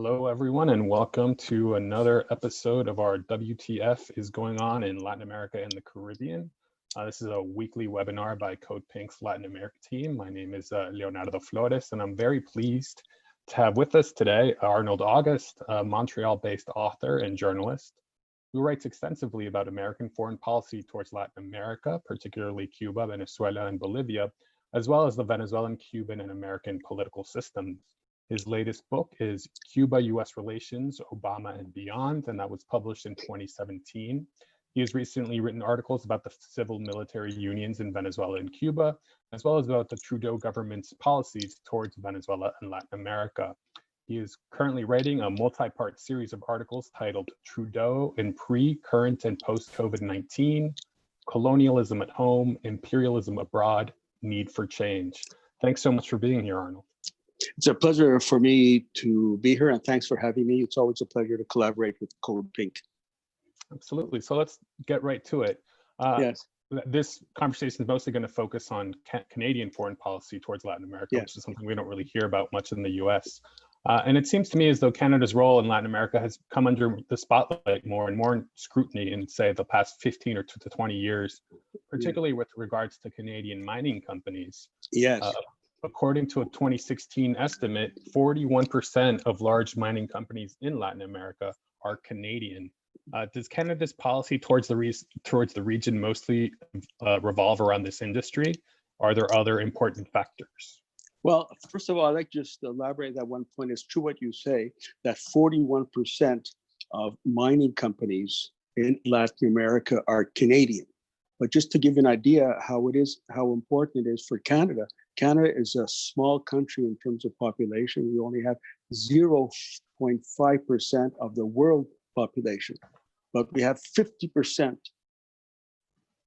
Hello, everyone, and welcome to another episode of our WTF is going on in Latin America and the Caribbean. This is a weekly webinar by CODEPINK's Latin America team. My name is Leonardo Flores, and I'm very pleased to have with us today Arnold August, a Montreal-based author and journalist who writes extensively about American foreign policy towards Latin America, particularly Cuba, Venezuela, and Bolivia, as well as the Venezuelan, Cuban, and American political systems. His latest book is Cuba-US Relations, Obama and Beyond, and that was published in 2017. He has recently written articles about the civil-military unions in Venezuela and Cuba, as well as about the Trudeau government's policies towards Venezuela and Latin America. He is currently writing a multi-part series of articles titled Trudeau in Pre, Current, and Post-COVID-19, Colonialism at Home, Imperialism Abroad, Need for Change. Thanks so much for being here, Arnold. It's a pleasure for me to be here, and thanks for having me. It's always a pleasure to collaborate with CODEPINK. Absolutely. So let's get right to it. Yes. This conversation is mostly going to focus on Canadian foreign policy towards Latin America, Yes. which is something we don't really hear about much in the US. And it seems to me as though Canada's role in Latin America has come under the spotlight more and more scrutiny in, say, the past 15 or to 20 years, particularly with regards to Canadian mining companies. Yes. According to a 2016 estimate, 41% of large mining companies in Latin America are Canadian. Does Canada's policy towards the region mostly revolve around this industry? Are there other important factors? Well, first of all, I'd like just to elaborate that one point. It's true what you say, that 41% of mining companies in Latin America are Canadian. But just to give you an idea how important it is for Canada, Canada is a small country in terms of population. We only have 0.5% of the world population, but we have 50%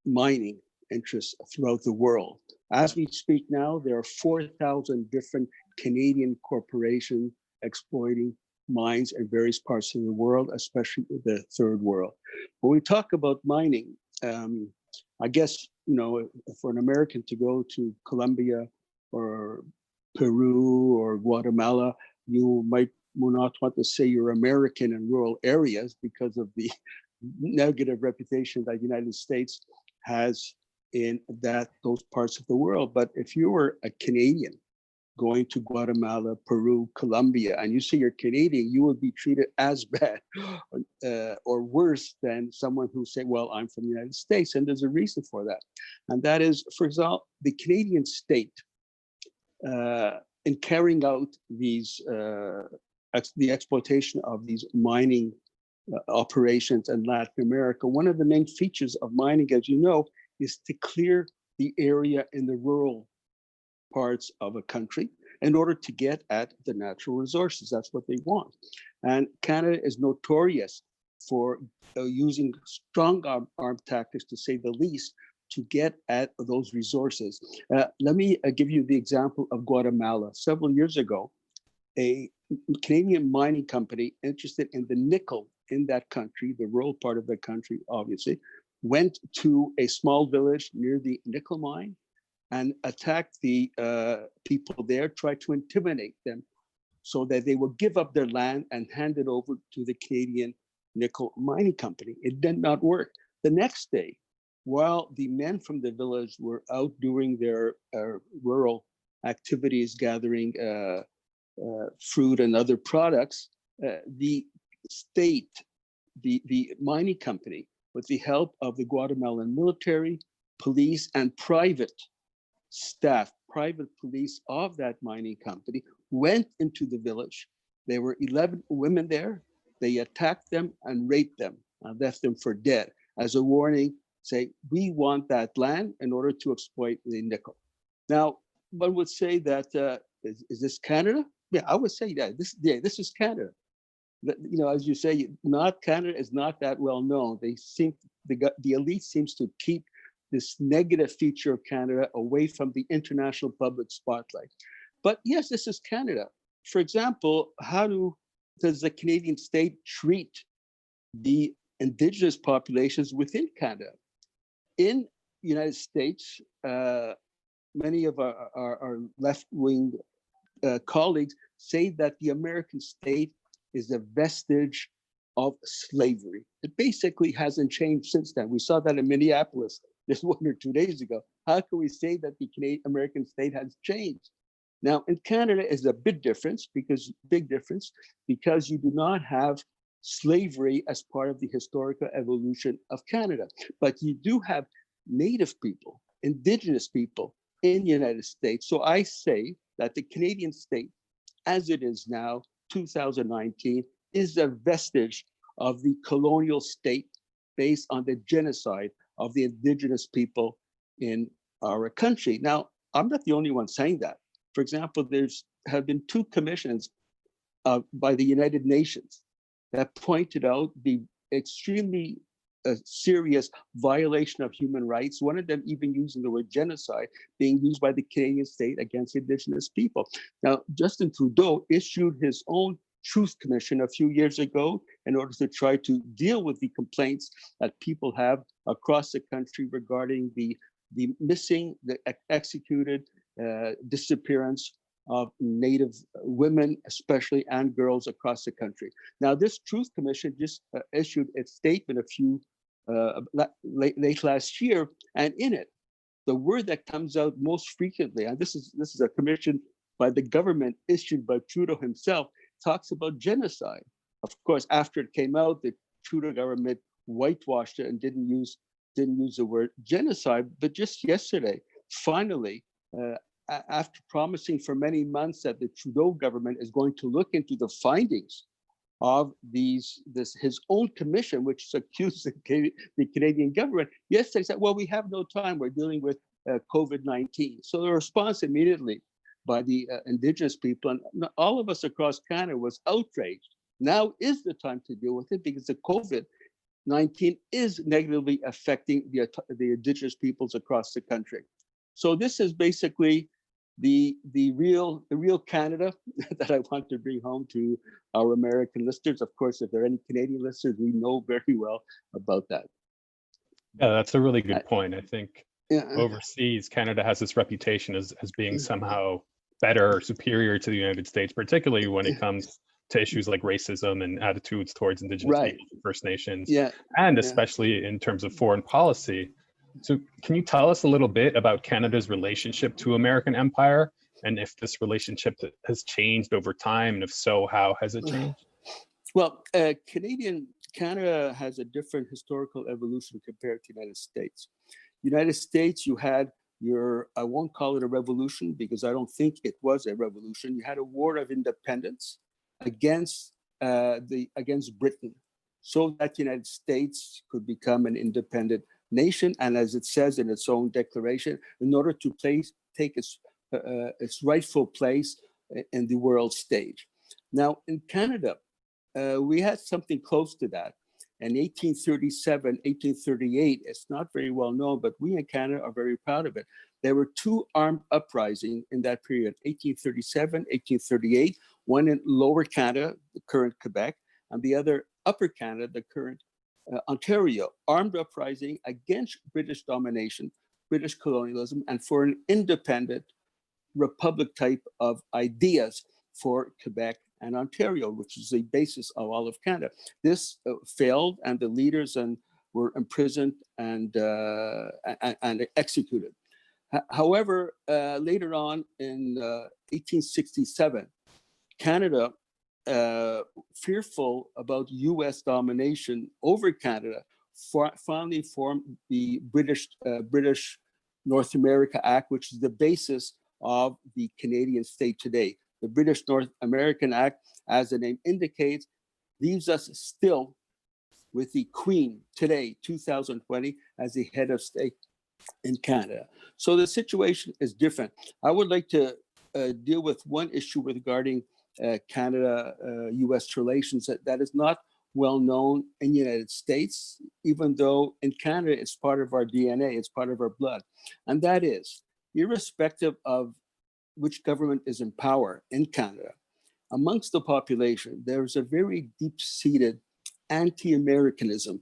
mining interests throughout the world. As we speak now, there are 4,000 different Canadian corporations exploiting mines in various parts of the world, especially the third world. When we talk about mining, I guess, for an American to go to Colombia or Peru or Guatemala, you might not want to say you're American in rural areas because of the negative reputation that the United States has in those parts of the world. But if you were a Canadian going to Guatemala, Peru, Colombia, and you say you're Canadian, you would be treated as bad or worse than someone who say, well, I'm from the United States. And there's a reason for that. And that is, for example, the Canadian state in carrying out these, the exploitation of these mining operations in Latin America, one of the main features of mining, as you know, is to clear the area in the rural parts of a country in order to get at the natural resources. That's what they want. And Canada is notorious for using strong arm tactics, to say the least, to get at those resources. Let me give you the example of Guatemala. Several years ago, a Canadian mining company interested in the nickel in that country, the rural part of the country, obviously, went to a small village near the nickel mine and attacked the people there, tried to intimidate them so that they would give up their land and hand it over to the Canadian nickel mining company. It did not work. The next day, while the men from the village were out doing their rural activities, gathering fruit and other products, the state, the mining company, with the help of the Guatemalan military, police, and private staff, private police of that mining company, went into the village. There were 11 women there. They attacked them and raped them and left them for dead as a warning, say, we want that land in order to exploit the nickel. Now, one would say that, is this Canada? Yeah, I would say that this is Canada. As you say, Canada is not that well known. The elite seems to keep this negative feature of Canada away from the international public spotlight. But yes, this is Canada. For example, how does the Canadian state treat the indigenous populations within Canada? In the United States, many of our left-wing colleagues say that the American state is a vestige of slavery. It basically hasn't changed since then. We saw that in Minneapolis just 1 or 2 days ago. How can we say that the Canadian American state has changed? Now, in Canada is a big difference because you do not have slavery as part of the historical evolution of Canada, but you do have Native people, Indigenous people in the United States. So I say that the Canadian state, as it is now, 2019, is a vestige of the colonial state based on the genocide of the Indigenous people in our country. Now, I'm not the only one saying that. For example, have been 2 commissions by the United Nations that pointed out the extremely serious violation of human rights, one of them even using the word genocide being used by the Canadian state against Indigenous people. Now, Justin Trudeau issued his own Truth Commission a few years ago in order to try to deal with the complaints that people have across the country regarding the missing, the executed disappearance of Native women, especially, and girls across the country. Now, this Truth Commission just issued its statement late last year, and in it, the word that comes out most frequently, and this is a commission by the government issued by Trudeau himself, talks about genocide. Of course, after it came out, the Trudeau government whitewashed it and didn't use the word genocide. But just yesterday, finally, after promising for many months that the Trudeau government is going to look into the findings of his own commission, which is accused the Canadian government, yesterday said, well, we have no time, we're dealing with COVID-19. So the response immediately by the Indigenous people, and all of us across Canada, was outraged. Now is the time to deal with it because the COVID-19 is negatively affecting the Indigenous peoples across the country. So this is basically the real Canada that I want to bring home to our American listeners. Of course, if there are any Canadian listeners, we know very well about that. Yeah, that's a really good point. I think overseas, Canada has this reputation as being somehow better or superior to the United States, particularly when it comes to issues like racism and attitudes towards Indigenous people and First Nations, and especially in terms of foreign policy. So can you tell us a little bit about Canada's relationship to American empire, and if this relationship has changed over time, and if so, how has it changed? Well, Canada has a different historical evolution compared to the United States. United States, you had I won't call it a revolution because I don't think it was a revolution. You had a war of independence against Britain, so that the United States could become an independent nation, and as it says in its own declaration, in order to take its rightful place in the world stage. Now, in Canada, we had something close to that. In 1837, 1838, it's not very well known, but we in Canada are very proud of it. There were 2 armed uprisings in that period, 1837, 1838, one in Lower Canada, the current Quebec, and the other Upper Canada, the current Ontario, armed uprising against British domination, British colonialism, and for an independent republic type of ideas for Quebec and Ontario, which is the basis of all of Canada. This failed, and the leaders were imprisoned and executed. However, later on in 1867, Canada, fearful about US domination over Canada, finally formed the British North America Act, which is the basis of the Canadian state today. The British North American Act, as the name indicates, leaves us still with the Queen today, 2020, as the head of state in Canada. So the situation is different. I would like to deal with one issue regarding Canada-US relations that is not well known in the United States, even though in Canada it's part of our DNA, it's part of our blood. And that is, irrespective of which government is in power in Canada, amongst the population, there's a very deep-seated anti-Americanism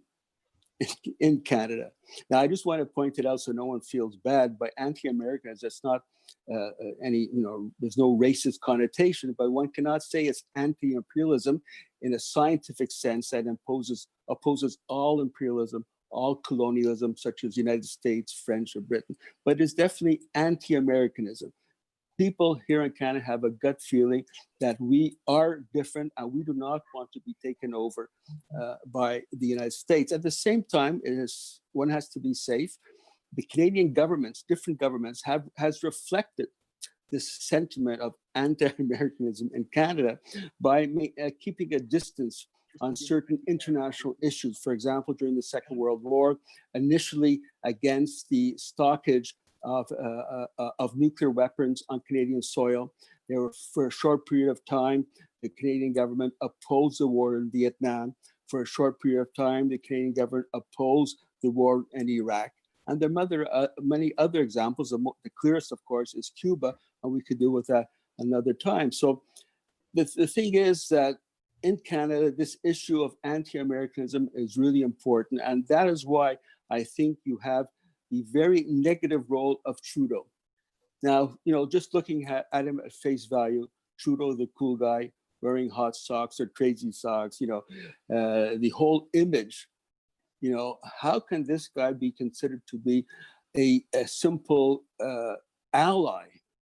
in Canada. Now, I just want to point it out so no one feels bad. By anti-Americanism, that's not any, there's no racist connotation, but one cannot say it's anti-imperialism in a scientific sense that opposes all imperialism, all colonialism, such as the United States, French, or Britain. But it's definitely anti-Americanism. People here in Canada have a gut feeling that we are different and we do not want to be taken over by the United States. At the same time, one has to be safe. The Canadian governments, different governments, has reflected this sentiment of anti-Americanism in Canada by keeping a distance on certain international issues. For example, during the Second World War, initially against the stockage of nuclear weapons on Canadian soil. There were, for a short period of time, the Canadian government opposed the war in Vietnam. For a short period of time, the Canadian government opposed the war in Iraq. And there are many other examples. The clearest, of course, is Cuba, and we could deal with that another time. So the thing is that in Canada, this issue of anti-Americanism is really important. And that is why I think you have the very negative role of Trudeau. Now, just looking at him at face value, Trudeau, the cool guy, wearing hot socks or crazy socks, the whole image, how can this guy be considered to be a simple ally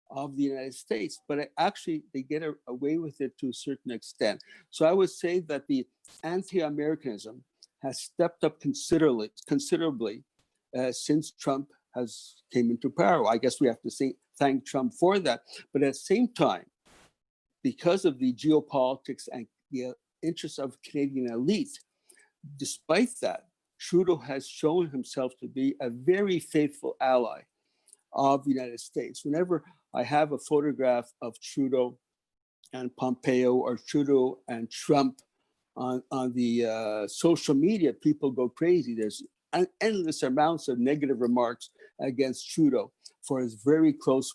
of the United States? But actually, they get away with it to a certain extent. So I would say that the anti-Americanism has stepped up considerably since Trump came into power. I guess we have to thank Trump for that. But at the same time, because of the geopolitics and the interests of Canadian elite, despite that, Trudeau has shown himself to be a very faithful ally of the United States. Whenever I have a photograph of Trudeau and Pompeo or Trudeau and Trump on the social media, people go crazy. There's endless amounts of negative remarks against Trudeau for his very close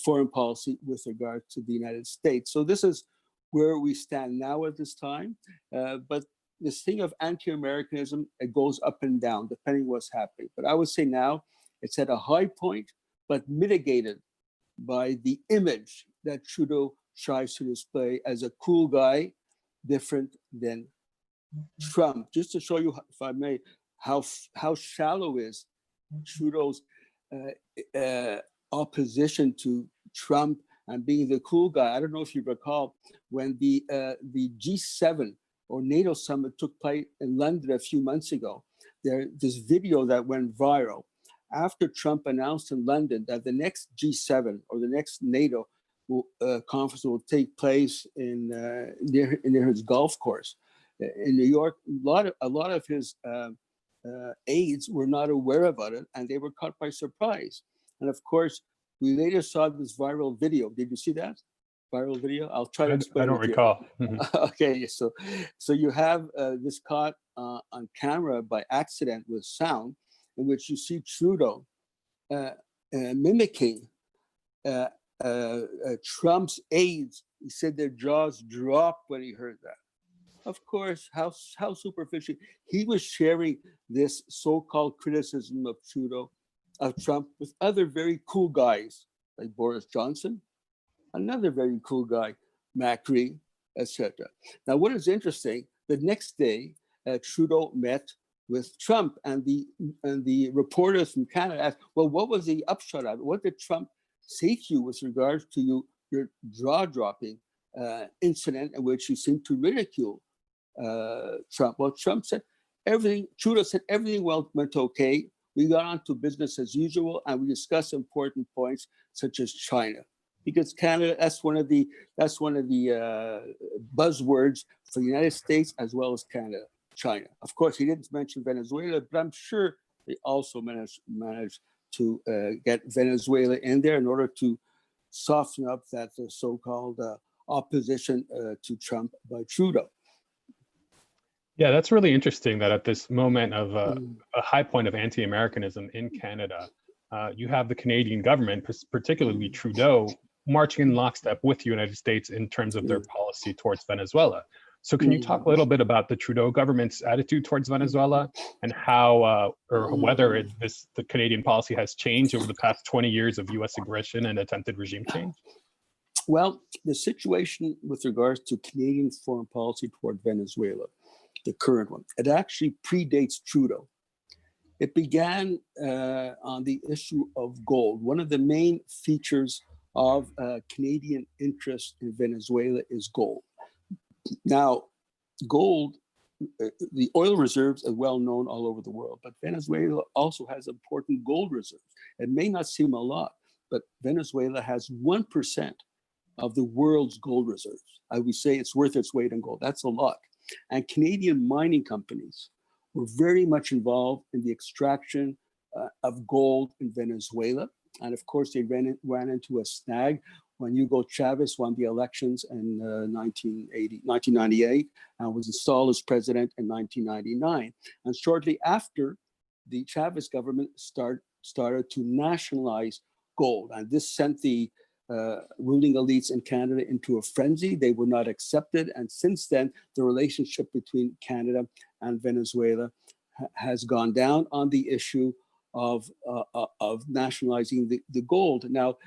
foreign policy with regard to the United States. So this is where we stand now at this time. But this thing of anti-Americanism, it goes up and down depending what's happening. But I would say now it's at a high point, but mitigated by the image that Trudeau tries to display as a cool guy, different than Trump. Just to show you, if I may, how shallow is Trudeau's opposition to Trump and being the cool guy. I don't know if you recall when the G7 or NATO summit took place in London a few months ago. This video that went viral after Trump announced in London that the next G7 or the next NATO conference will take place near his golf course in New York. A lot of his aides were not aware about it, and they were caught by surprise. And of course, we later saw this viral video. Did you see that viral video? I'll try to explain. I don't recall. Okay, so you have this caught on camera by accident with sound, in which you see Trudeau mimicking Trump's aides. He said their jaws dropped when he heard that. Of course, how superficial. He was sharing this so-called criticism of Trump with other very cool guys like Boris Johnson, another very cool guy, Macri, etc. Now, what is interesting, the next day, Trudeau met with Trump, and the reporters from Canada asked, well, what was the upshot of it? What did Trump say to you with regards to your jaw-dropping incident in which you seemed to ridicule Trump? Well, Trudeau said everything went okay. We got on to business as usual, and we discussed important points such as China, because Canada, that's one of the buzzwords for the United States as well as Canada, China. Of course, he didn't mention Venezuela, but I'm sure they also managed to get Venezuela in there in order to soften up that so-called opposition to Trump by Trudeau. Yeah, that's really interesting that at this moment of a high point of anti-Americanism in Canada, you have the Canadian government, particularly Trudeau, marching in lockstep with the United States in terms of their policy towards Venezuela. So can you talk a little bit about the Trudeau government's attitude towards Venezuela and how or whether the Canadian policy has changed over the past 20 years of US aggression and attempted regime change? Well, the situation with regards to Canadian foreign policy toward Venezuela, the current one, it actually predates Trudeau. It began on the issue of gold. One of the main features of Canadian interest in Venezuela is gold. Now, gold, the oil reserves are well known all over the world, but Venezuela also has important gold reserves. It may not seem a lot, but Venezuela has 1% of the world's gold reserves. I would say it's worth its weight in gold. That's a lot. And Canadian mining companies were very much involved in the extraction of gold in Venezuela. And of course, they ran into a snag when Hugo Chavez won the elections in 1998 and was installed as president in 1999. And shortly after, the Chavez government started to nationalize gold. And this sent the ruling elites in Canada into a frenzy. They were not accepted. And since then, the relationship between Canada and Venezuela has gone down on the issue of nationalizing the gold. Now,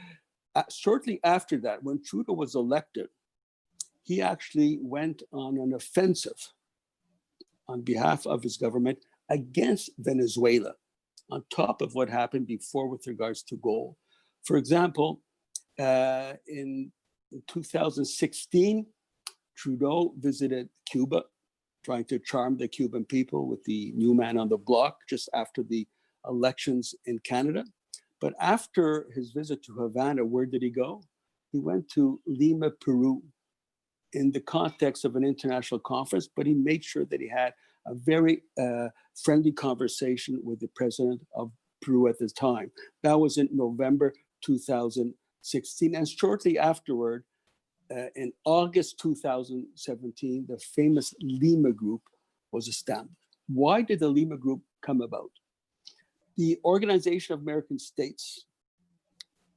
shortly after that, when Trudeau was elected, he actually went on an offensive on behalf of his government against Venezuela, on top of what happened before with regards to gold. For example, in 2016, Trudeau visited Cuba, trying to charm the Cuban people with the new man on the block just after the elections in Canada. But after his visit to Havana, where did he go? He went to Lima, Peru, in the context of an international conference, but he made sure that he had a very friendly conversation with the president of Peru at the time. That was in November 2016. And shortly afterward, in August 2017, the famous Lima Group was established. Why did the Lima Group come about? The Organization of American States,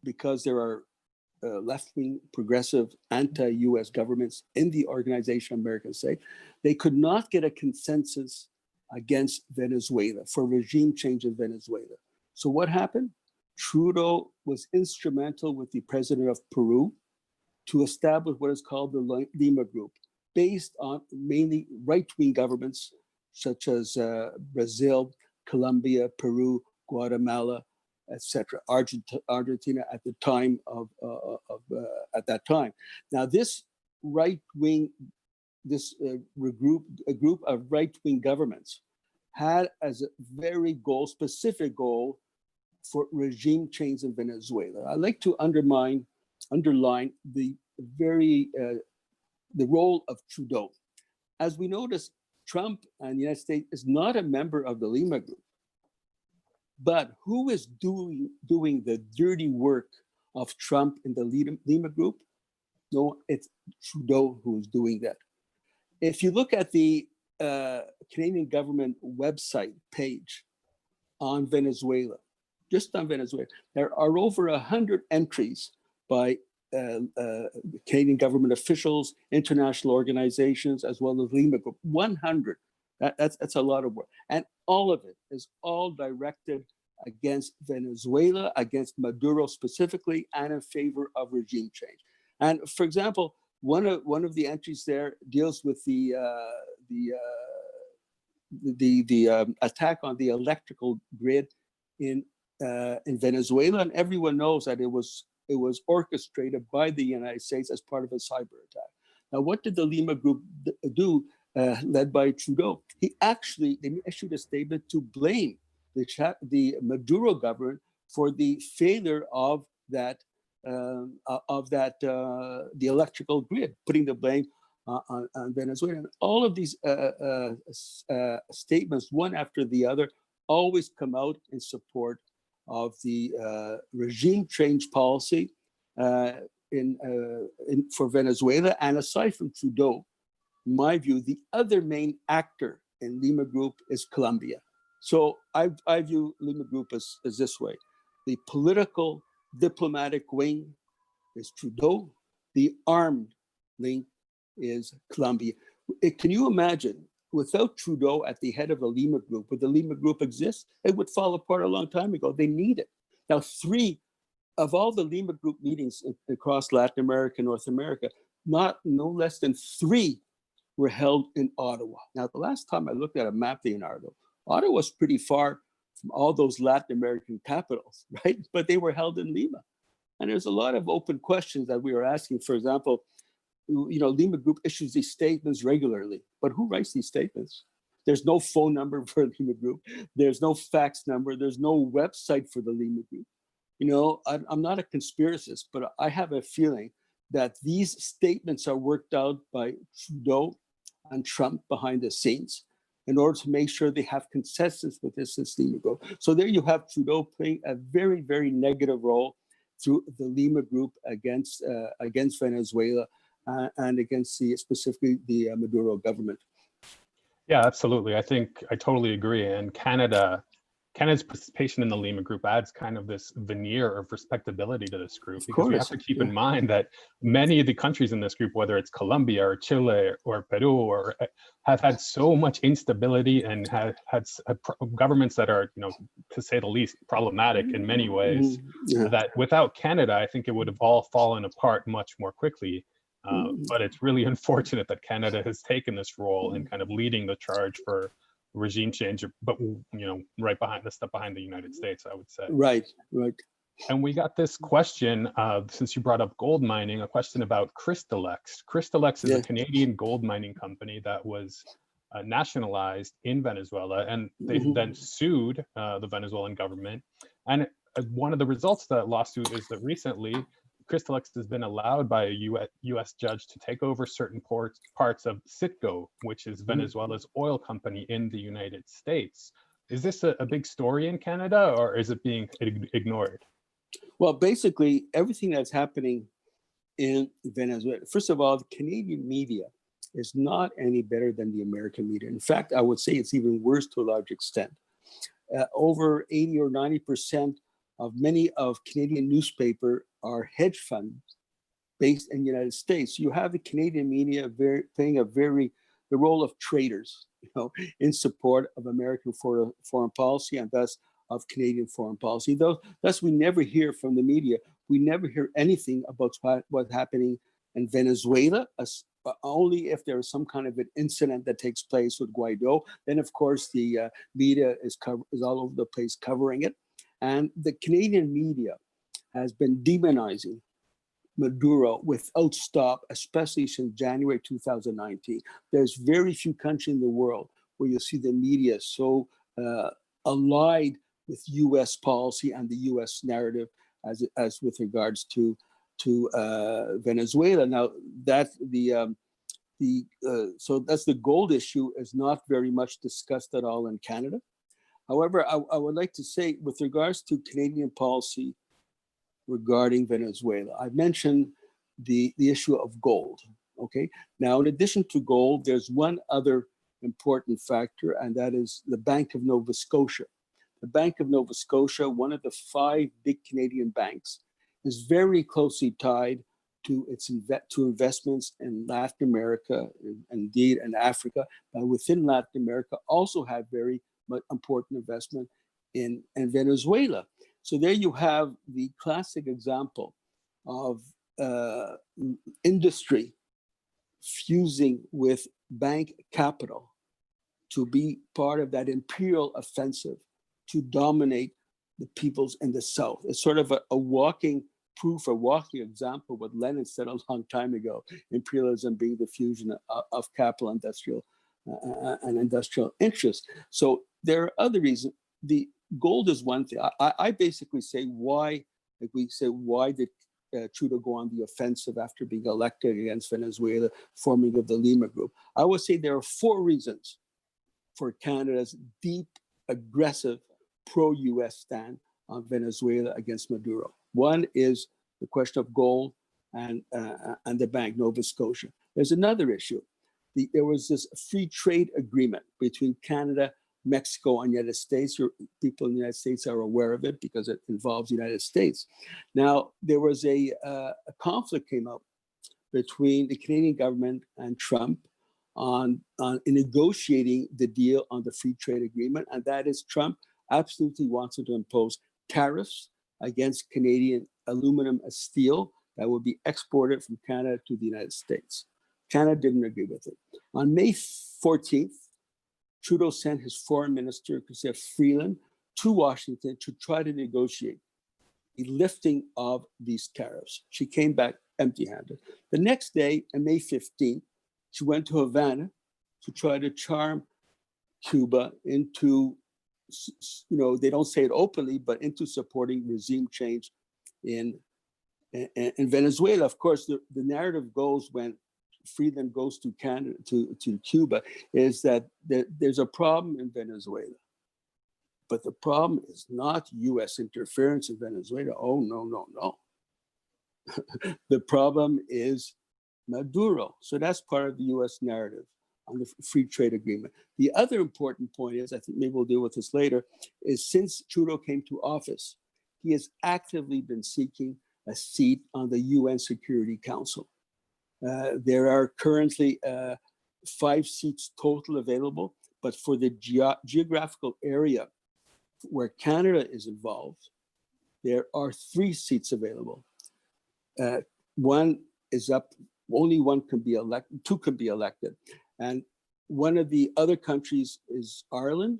because there are left-wing, progressive, anti-US governments in the Organization of American States, they could not get a consensus against Venezuela for regime change in Venezuela. So what happened? Trudeau was instrumental with the president of Peru to establish what is called the Lima Group, based on mainly right-wing governments such as Brazil, Colombia, Peru, Guatemala, etc., Argentina at the time at that time. Now, this right-wing, a group of right-wing governments had as a very specific goal for regime change in Venezuela. I'd like to underline the role of Trudeau. As we notice, Trump and the United States is not a member of the Lima Group. But who is doing the dirty work of Trump in the Lima Group? No, it's Trudeau who is doing that. If you look at the Canadian government website page on Venezuela, just on Venezuela, there are over 100 entries by Canadian government officials, international organizations, as well as Lima Group. 100. That's a lot of work. And all of it is all directed against Venezuela, against Maduro specifically, and in favor of regime change. And for example, one of the entries there deals with the attack on the electrical grid in Venezuela, and everyone knows that it was orchestrated by the United States as part of a cyber attack. Now, what did the Lima Group do? Led by Trudeau, they issued a statement to blame the Maduro government for the failure of the electrical grid, putting the blame on Venezuela. And all of these statements, one after the other, always come out in support of the regime change policy for Venezuela. And aside from Trudeau, in my view, the other main actor in Lima Group is Colombia. So I view Lima Group as this way. The political diplomatic wing is Trudeau. The armed wing is Colombia. Can you imagine, without Trudeau at the head of the Lima Group, would the Lima Group exist? It would fall apart a long time ago. They need it. Now, 3 of all the Lima Group meetings across Latin America, North America, no less than 3 were held in Ottawa. Now, the last time I looked at a map, Leonardo, Ottawa was pretty far from all those Latin American capitals, right? But they were held in Lima. And there's a lot of open questions that we were asking. For example, Lima Group issues these statements regularly, but who writes these statements? There's no phone number for Lima Group. There's no fax number. There's no website for the Lima Group. I'm not a conspiracist, but I have a feeling that these statements are worked out by Trudeau and Trump behind the scenes in order to make sure they have consensus with this Lima Group. So there you have Trudeau playing a very, very negative role through the Lima Group against Venezuela and against specifically the Maduro government. Yeah, absolutely. I think I totally agree. And Canada's participation in the Lima Group adds kind of this veneer of respectability to this group, because we have to keep in mind that many of the countries in this group, whether it's Colombia or Chile or Peru, have had so much instability and have had governments that are, to say the least, problematic in many ways. That without Canada, I think it would have all fallen apart much more quickly. But it's really unfortunate that Canada has taken this role in kind of leading the charge for regime change, but right behind the United States, I would say. Right. And we got this question, since you brought up gold mining, a question about Crystalex. Crystalex is a Canadian gold mining company that was nationalized in Venezuela, and they then sued the Venezuelan government. And one of the results of that lawsuit is that recently Crystalex has been allowed by a U.S. judge to take over certain parts of Citgo, which is Venezuela's oil company in the United States. Is this a big story in Canada, or is it being ignored? Well, basically, everything that's happening in Venezuela, first of all, the Canadian media is not any better than the American media. In fact, I would say it's even worse to a large extent. Over 80 or 90% of many of Canadian newspaper are hedge funds based in the United States. You have the Canadian media playing the role of traders, in support of American foreign policy and thus of Canadian foreign policy. Thus, we never hear from the media. We never hear anything about what's happening in Venezuela, only if there is some kind of an incident that takes place with Guaido. Then, of course, the media is all over the place covering it. And the Canadian media has been demonizing Maduro without stop, especially since January 2019. There's very few countries in the world where you see the media so allied with U.S. policy and the U.S. narrative as with regards to Venezuela. Now so that's the gold issue is not very much discussed at all in Canada. However, I would like to say, with regards to Canadian policy regarding Venezuela, I mentioned the issue of gold. Okay. Now, in addition to gold, there's one other important factor, and that is the Bank of Nova Scotia. The Bank of Nova Scotia, one of the 5 big Canadian banks, is very closely tied to investments in Latin America, and indeed in Africa, but within Latin America also have very important investment in Venezuela. So there you have the classic example of industry fusing with bank capital to be part of that imperial offensive to dominate the peoples in the South. It's sort of a walking proof, a walking example of what Lenin said a long time ago, imperialism being the fusion of capital, industrial interests. So there are other reasons. The gold is one thing. I basically say why did Trudeau go on the offensive after being elected against Venezuela, forming of the Lima Group? I would say there are 4 reasons for Canada's deep, aggressive, pro-US stand on Venezuela against Maduro. One is the question of gold and the Bank Nova Scotia. There's another issue. There was this free trade agreement between Canada, Mexico, and the United States. People in the United States are aware of it because it involves the United States. Now, there was a conflict came up between the Canadian government and Trump in negotiating the deal on the free trade agreement, and that is Trump absolutely wants to impose tariffs against Canadian aluminum and steel that will be exported from Canada to the United States. Canada didn't agree with it. On May 14th, Trudeau sent his foreign minister, Chrystia Freeland, to Washington to try to negotiate the lifting of these tariffs. She came back empty-handed. The next day, on May 15th, she went to Havana to try to charm Cuba into, they don't say it openly, but into supporting regime change in Venezuela. Of course, the narrative goes when Freeland goes to Canada, to Cuba, is that there's a problem in Venezuela. But the problem is not US interference in Venezuela. Oh, no, no, no. The problem is Maduro. So that's part of the US narrative on the free trade agreement. The other important point is, I think maybe we'll deal with this later, is since Trudeau came to office, he has actively been seeking a seat on the UN Security Council. There are currently 5 seats total available, but for the geographical area where Canada is involved, there are 3 seats available. One is up, only one can be elected, 2 can be elected. And one of the other countries is Ireland,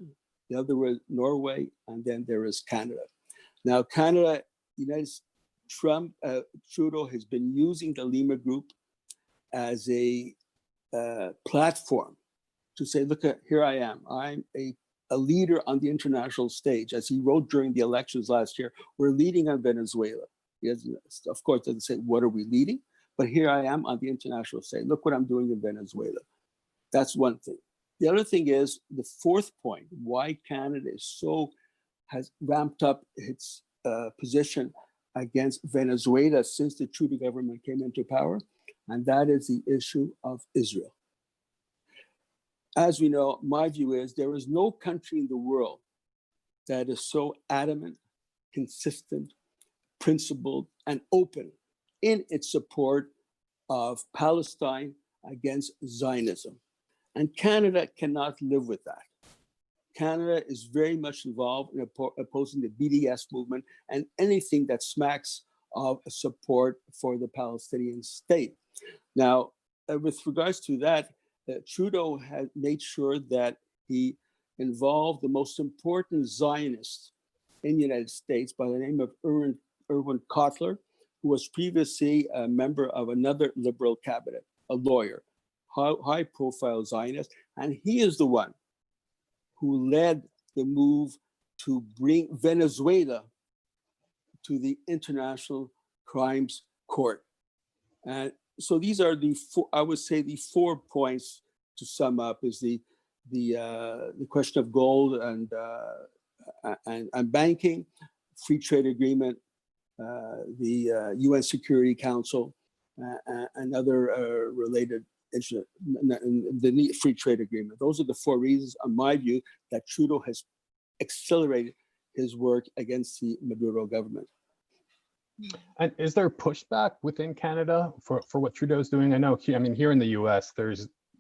the other is Norway, and then there is Canada. Now, Canada, Trudeau has been using the Lima group as a platform to say, look, here I am. I'm a leader on the international stage. As he wrote during the elections last year, we're leading on Venezuela. He doesn't, of course, doesn't say, what are we leading? But here I am on the international stage. Look what I'm doing in Venezuela. That's one thing. The other thing is the 4th point, why Canada has ramped up its position against Venezuela since the Trudeau government came into power, and that is the issue of Israel. As we know, my view is there is no country in the world that is so adamant, consistent, principled, and open in its support of Palestine against Zionism. And Canada cannot live with that. Canada is very much involved in opposing the BDS movement and anything that smacks of support for the Palestinian state. Now, with regards to that, Trudeau had made sure that he involved the most important Zionist in the United States by the name of Irwin Cotler, who was previously a member of another liberal cabinet, a lawyer, high-profile Zionist, and he is the one who led the move to bring Venezuela to the International Crimes Court. And so these are the 4, I would say the 4 points to sum up is the question of gold and banking, free trade agreement, the UN Security Council, and other related issues, the free trade agreement. Those are the 4 reasons, in my view, that Trudeau has accelerated his work against the Maduro government. And is there pushback within Canada for what Trudeau is doing? I know, here in the US,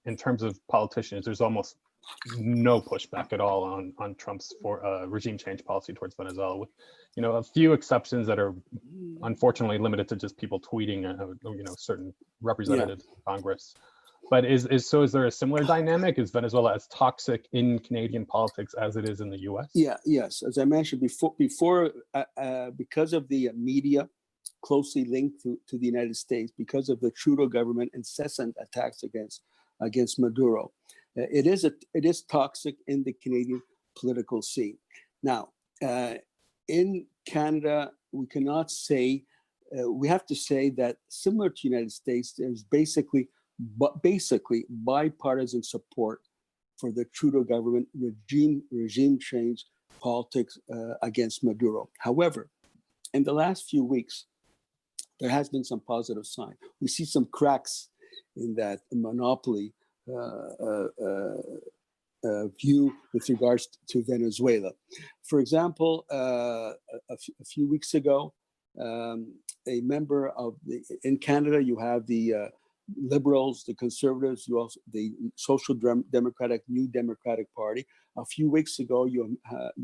in terms of politicians, there's almost no pushback at all on Trump's regime change policy towards Venezuela, with a few exceptions that are unfortunately limited to just people tweeting, certain representatives in Congress. But is there a similar dynamic? Is Venezuela as toxic in Canadian politics as it is in the US? Yes. As I mentioned before, because of the media closely linked to the United States, because of the Trudeau government incessant attacks against Maduro, it is toxic in the Canadian political scene. Now, in Canada, we cannot say, we have to say that similar to the United States, there's basically bipartisan support for the Trudeau government regime change politics against Maduro. However, in the last few weeks, there has been some positive sign. We see some cracks in that monopoly view with regards to Venezuela. For example, a few weeks ago, a member of in Canada, you have the liberals, the conservatives, the social democratic, New Democratic Party. A few weeks ago, you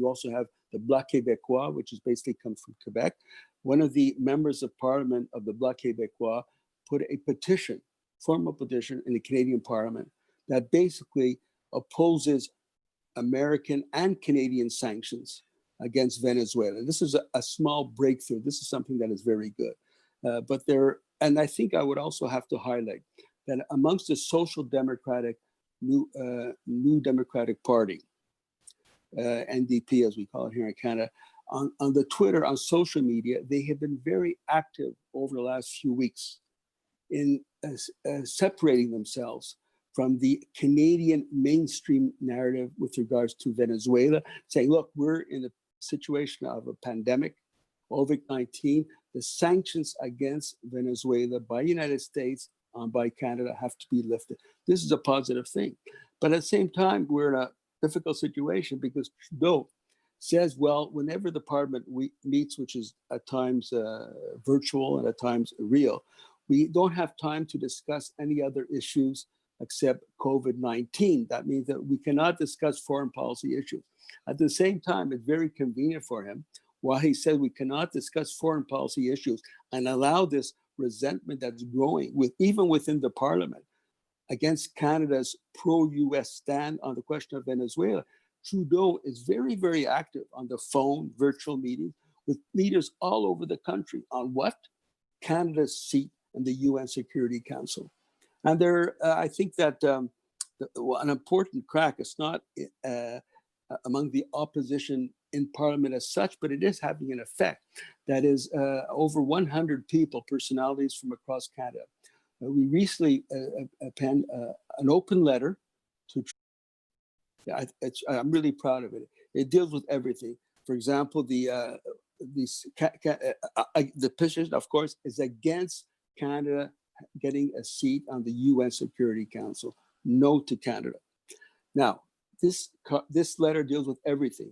also have the Bloc Québécois, which is basically comes from Quebec. One of the members of parliament of the Bloc Québécois put a petition, formal petition in the Canadian Parliament that basically opposes American and Canadian sanctions against Venezuela. This is a small breakthrough. This is something that is very good. And I think I would also have to highlight that amongst the social democratic, New Democratic Party, NDP as we call it here in Canada, on the Twitter, on social media, they have been very active over the last few weeks in separating themselves from the Canadian mainstream narrative with regards to Venezuela, saying, look, we're in a situation of a pandemic, COVID-19. The sanctions against Venezuela by the United States and by Canada have to be lifted. This is a positive thing. But at the same time, we're in a difficult situation because Trudeau says, well, whenever the parliament meets, which is at times virtual and at times real, we don't have time to discuss any other issues except COVID-19. That means that we cannot discuss foreign policy issues. At the same time, it's very convenient for him, while he said we cannot discuss foreign policy issues and allow this resentment that's growing even within the parliament against Canada's pro-US stand on the question of Venezuela. Trudeau is very, very active on the phone, virtual meetings with leaders all over the country on what? Canada's seat in the UN Security Council. And I think that an important crack, it's not among the opposition in parliament as such, but it is having an effect. That is over 100 people, personalities from across Canada. We recently penned an open letter to. I'm really proud of it. It deals with everything. For example, the petition, of course, is against Canada getting a seat on the UN Security Council. No to Canada. Now, this letter deals with everything.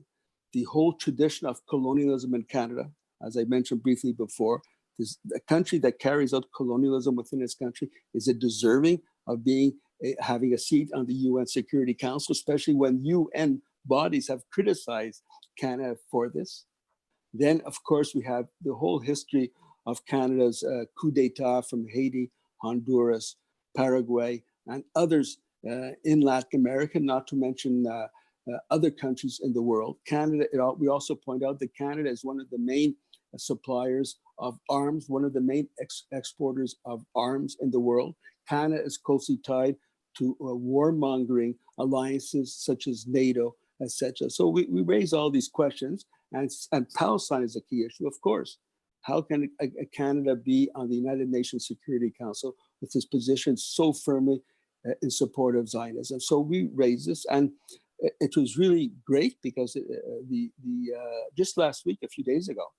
The whole tradition of colonialism in Canada, as I mentioned briefly before, a country that carries out colonialism within its country is it deserving of having a seat on the UN Security Council, especially when UN bodies have criticized Canada for this. Then, of course, we have the whole history of Canada's coup d'etat from Haiti, Honduras, Paraguay, and others in Latin America, not to mention other countries in the world. Canada, we also point out that Canada is one of the main suppliers of arms, one of the main exporters of arms in the world. Canada is closely tied to warmongering alliances such as NATO, etc. So we raise all these questions, and Palestine is a key issue, of course. How can Canada be on the United Nations Security Council with its position so firmly in support of Zionism? So we raised this, and it was really great because just last week, a few days ago,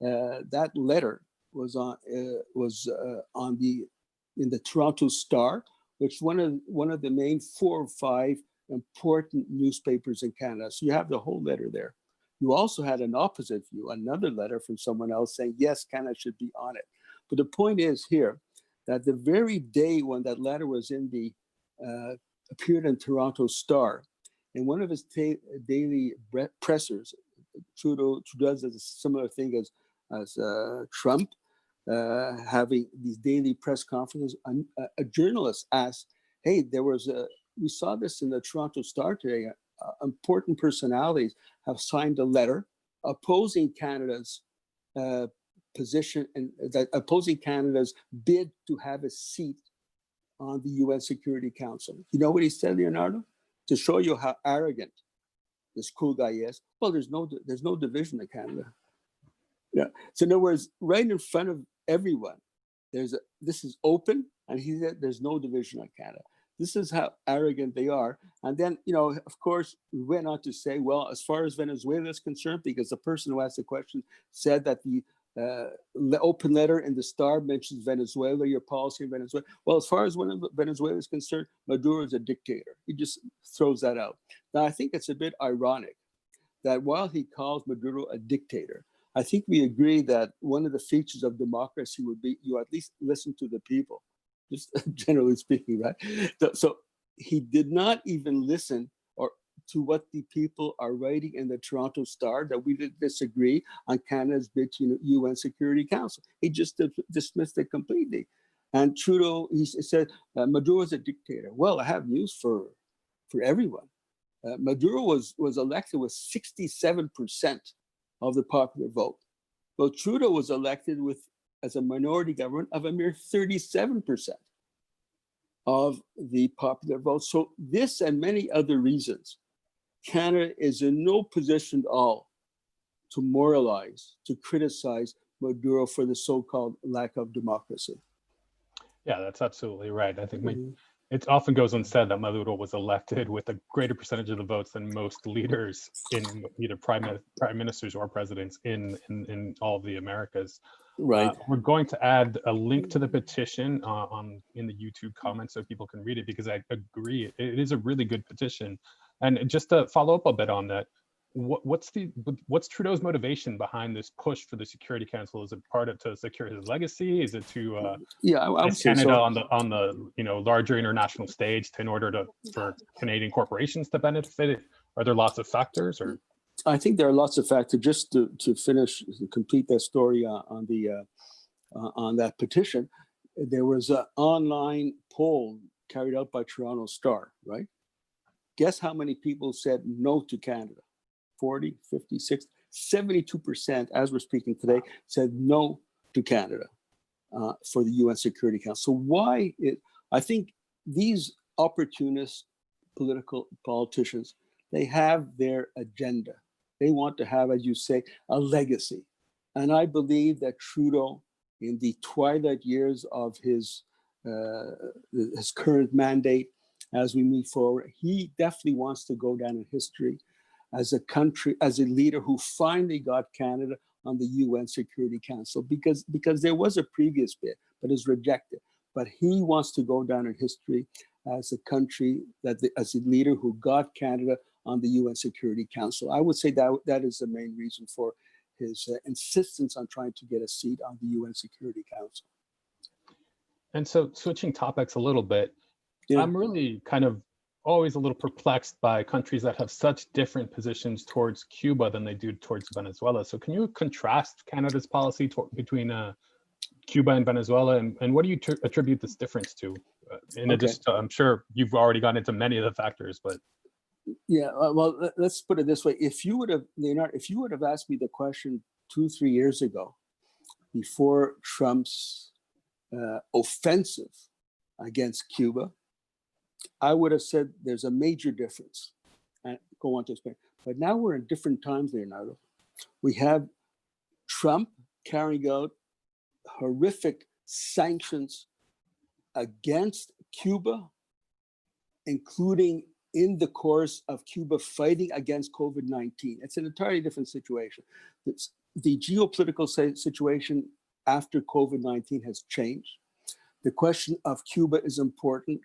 that letter was in the Toronto Star, which is one of the main 4 or 5 important newspapers in Canada. So you have the whole letter there. You also had an opposite view, another letter from someone else saying, yes, Canada should be on it. But the point is here that the very day when that letter was appeared in Toronto Star, in one of his daily pressers, Trudeau does a similar thing as Trump, having these daily press conferences. A journalist asked, hey, we saw this in the Toronto Star today, important personalities have signed a letter opposing Canada's position and opposing Canada's bid to have a seat on the UN Security Council. You know what he said, Leonardo? To show you how arrogant this cool guy is. Well, there's no division in Canada. Yeah. So in other words, right in front of everyone, this is open, and he said there's no division in Canada. This is how arrogant they are. And then, of course, we went on to say, well, as far as Venezuela is concerned, because the person who asked the question said that the open letter in the Star mentions Venezuela, your policy in Venezuela. Well, as far as Venezuela is concerned, Maduro is a dictator. He just throws that out. Now, I think it's a bit ironic that while he calls Maduro a dictator, I think we agree that one of the features of democracy would be you at least listen to the people. just generally speaking, right? So he did not even listen or to what the people are writing in the Toronto Star, that we disagree on Canada's bid to UN Security Council. He just dismissed it completely. And Trudeau, he said, Maduro is a dictator. Well, I have news for everyone. Maduro was elected with 67% of the popular vote. Well, Trudeau was elected with, as a minority government, of a mere 37% of the popular vote. So this and many other reasons, Canada is in no position at all to moralize, to criticize Maduro for the so-called lack of democracy. Yeah, that's absolutely right. I think it often goes unsaid that Maduro was elected with a greater percentage of the votes than most leaders in either prime ministers or presidents in all of the Americas. Right. We're going to add a link to the petition in the YouTube comments so people can read it, because I agree it is a really good petition. And just to follow up a bit on that, what's Trudeau's motivation behind this push for the Security Council? Is it part of to secure his legacy? Is it to I would say Canada so. on the larger international stage in order for Canadian corporations to benefit? Are there lots of factors, or? I think there are lots of factors. Just to complete that story on that petition, there was an online poll carried out by Toronto Star, right? Guess how many people said no to Canada? 40, 56, 72%, as we're speaking today, said no to Canada for the UN Security Council. So why? I think these opportunist politicians, they have their agenda. They want to have, as you say, a legacy. And I believe that Trudeau, in the twilight years of his current mandate, as we move forward, he definitely wants to go down in history as a leader who finally got Canada on the UN Security Council, because there was a previous bid, but it was rejected. But he wants to go down in history as a country as a leader who got Canada on the UN Security Council. I would say that is the main reason for his insistence on trying to get a seat on the UN Security Council. And so, switching topics a little bit, I'm really kind of always a little perplexed by countries that have such different positions towards Cuba than they do towards Venezuela. So can you contrast Canada's policy between Cuba and Venezuela, and what do you attribute this difference to? In addition to, I'm sure you've already gone into many of the factors, but. Yeah, well, let's put it this way. If you would have, Leonardo, if you would have asked me the question 2-3 years ago, before Trump's offensive against Cuba, I would have said there's a major difference and go on to explain. But now we're in different times, Leonardo. We have Trump carrying out horrific sanctions against Cuba, including in the course of Cuba fighting against COVID-19. It's an entirely different situation. The geopolitical situation after COVID-19 has changed. The question of Cuba is important.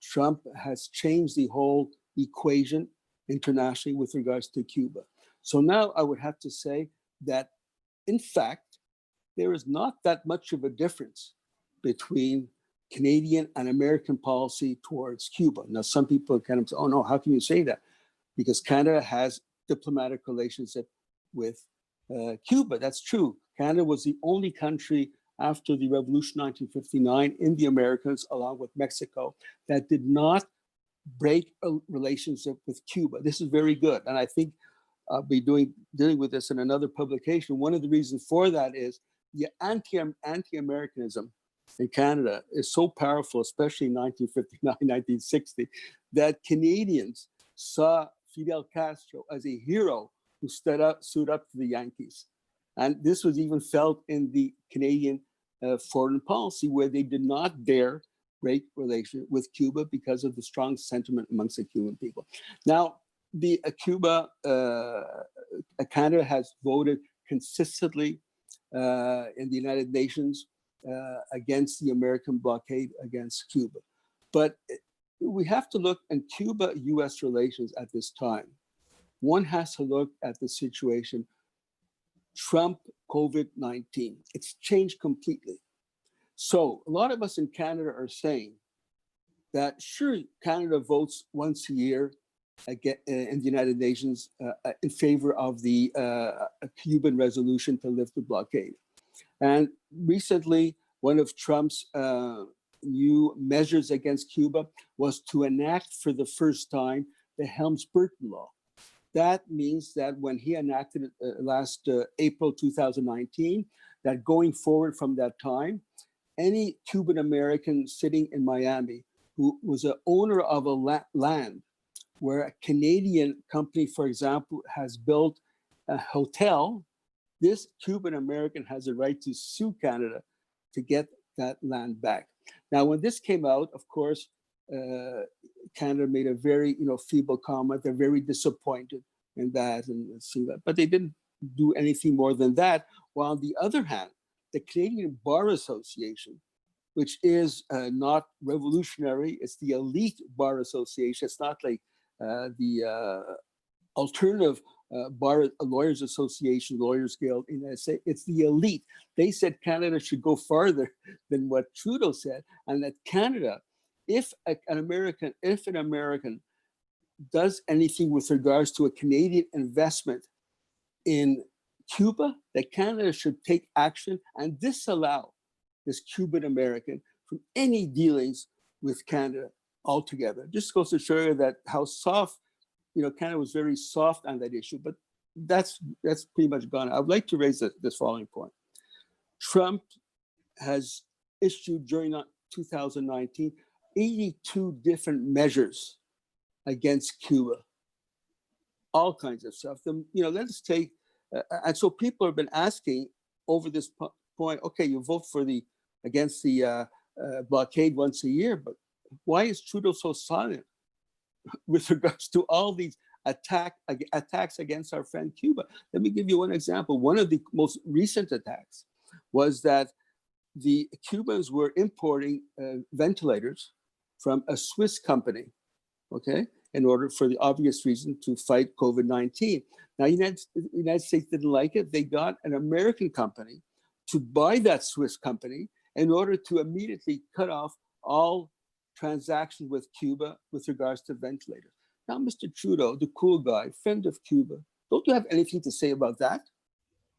Trump has changed the whole equation internationally with regards to Cuba. So now I would have to say that, in fact, there is not that much of a difference between Canadian and American policy towards Cuba. Now, some people kind of say, oh no, how can you say that? Because Canada has diplomatic relationship with Cuba. That's true. Canada was the only country after the Revolution 1959 in the Americas, along with Mexico, that did not break a relationship with Cuba. This is very good. And I think I'll be dealing with this in another publication. One of the reasons for that is the anti-Americanism in Canada is so powerful, especially in 1959, 1960, that Canadians saw Fidel Castro as a hero who stood up to the Yankees. And this was even felt in the Canadian foreign policy, where they did not dare break relations with Cuba because of the strong sentiment amongst the Cuban people. Now, Canada has voted consistently in the United Nations against the American blockade against Cuba. But we have to look at Cuba-US relations at this time. One has to look at the situation Trump, COVID-19. It's changed completely. So a lot of us in Canada are saying that sure, Canada votes once a year again in the United Nations in favor of the Cuban resolution to lift the blockade. And recently, one of Trump's new measures against Cuba was to enact for the first time the Helms-Burton Law. That means that when he enacted it last April 2019, that going forward from that time, any Cuban American sitting in Miami who was an owner of a land where a Canadian company, for example, has built a hotel, this Cuban American has a right to sue Canada to get that land back. Now, when this came out, of course, Canada made a very feeble comment. They're very disappointed in that and see that, but they didn't do anything more than that. While on the other hand, the Canadian Bar Association, which is not revolutionary, it's the elite bar association. It's not like the alternative bar lawyers association, Lawyers Guild in the USA. It's the elite. They said Canada should go farther than what Trudeau said, and that Canada, if an American does anything with regards to a Canadian investment in Cuba, that Canada should take action and disallow this Cuban American from any dealings with Canada altogether. Just goes to show you that how soft, Canada was very soft on that issue, but that's pretty much gone. I would like to raise this following point. Trump has issued during 2019 82 different measures against Cuba, all kinds of stuff. Let's take, and so people have been asking over this point, okay, you vote against the blockade once a year, but why is Trudeau so silent with regards to all these attacks against our friend Cuba? Let me give you one example. One of the most recent attacks was that the Cubans were importing ventilators from a Swiss company, okay, in order for the obvious reason to fight COVID-19. Now, the United States didn't like it. They got an American company to buy that Swiss company in order to immediately cut off all transactions with Cuba with regards to ventilators. Now, Mr. Trudeau, the cool guy, friend of Cuba, don't you have anything to say about that?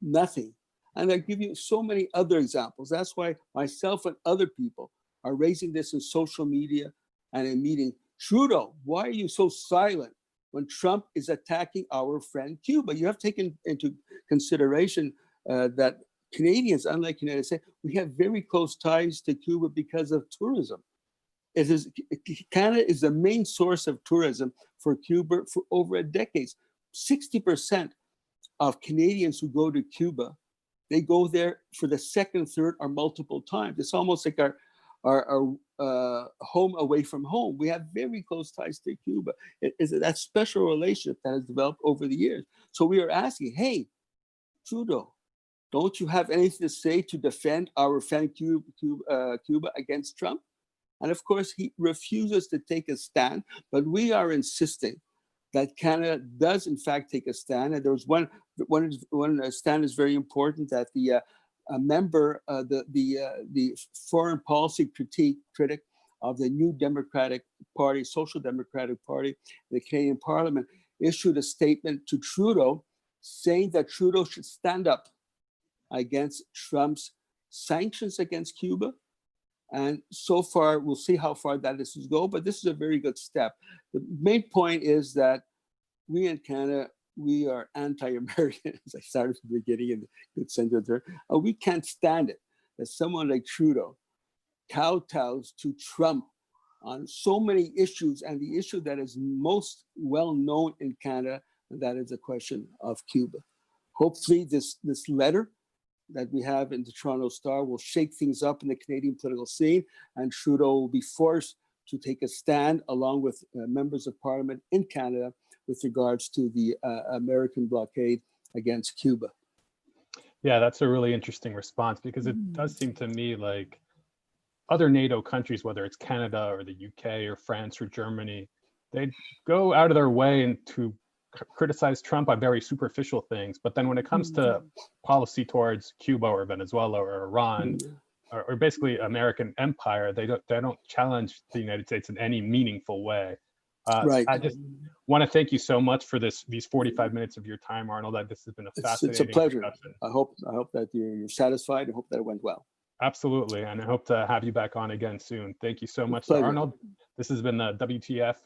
Nothing. And I give you so many other examples. That's why myself and other people are raising this in social media and in meeting. Trudeau, why are you so silent when Trump is attacking our friend Cuba? You have taken into consideration that Canadians, unlike the United States, we have very close ties to Cuba because of tourism. Canada is the main source of tourism for Cuba for over a decade. 60% of Canadians who go to Cuba, they go there for the second, third, or multiple times. It's almost like our home away from home. We have very close ties to Cuba. It is that special relationship that has developed over the years. So we are asking, hey, Trudeau, don't you have anything to say to defend our friend Cuba against Trump? And of course, he refuses to take a stand, but we are insisting that Canada does in fact take a stand. And there was one stand is very important, that the member, the foreign policy critic of the new Democratic Party, Social Democratic Party, the Canadian Parliament, issued a statement to Trudeau saying that Trudeau should stand up against Trump's sanctions against Cuba. And so far, we'll see how far that this will go, but this is a very good step. The main point is that we in Canada, we are anti-American, as I started from the beginning in the good sense of the term. We can't stand it that someone like Trudeau kowtows to Trump on so many issues, and the issue that is most well known in Canada, and that is the question of Cuba. Hopefully this letter that we have in the Toronto Star will shake things up in the Canadian political scene, and Trudeau will be forced to take a stand along with members of Parliament in Canada with regards to the American blockade against Cuba. Yeah, that's a really interesting response, because it does seem to me like other NATO countries, whether it's Canada or the UK or France or Germany, they go out of their way to criticize Trump on very superficial things. But then when it comes to policy towards Cuba or Venezuela or Iran or basically American empire, they don't challenge the United States in any meaningful way. Right. I just want to thank you so much for these 45 minutes of your time, Arnold. This has been a fascinating It's a pleasure. discussion. I hope that you're satisfied. I hope that it went well. Absolutely, and I hope to have you back on again soon. Thank you so much, Pleasure. Arnold. This has been the WTF.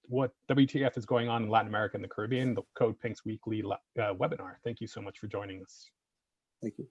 What WTF is going on in Latin America and the Caribbean? The Code Pink's weekly webinar. Thank you so much for joining us. Thank you.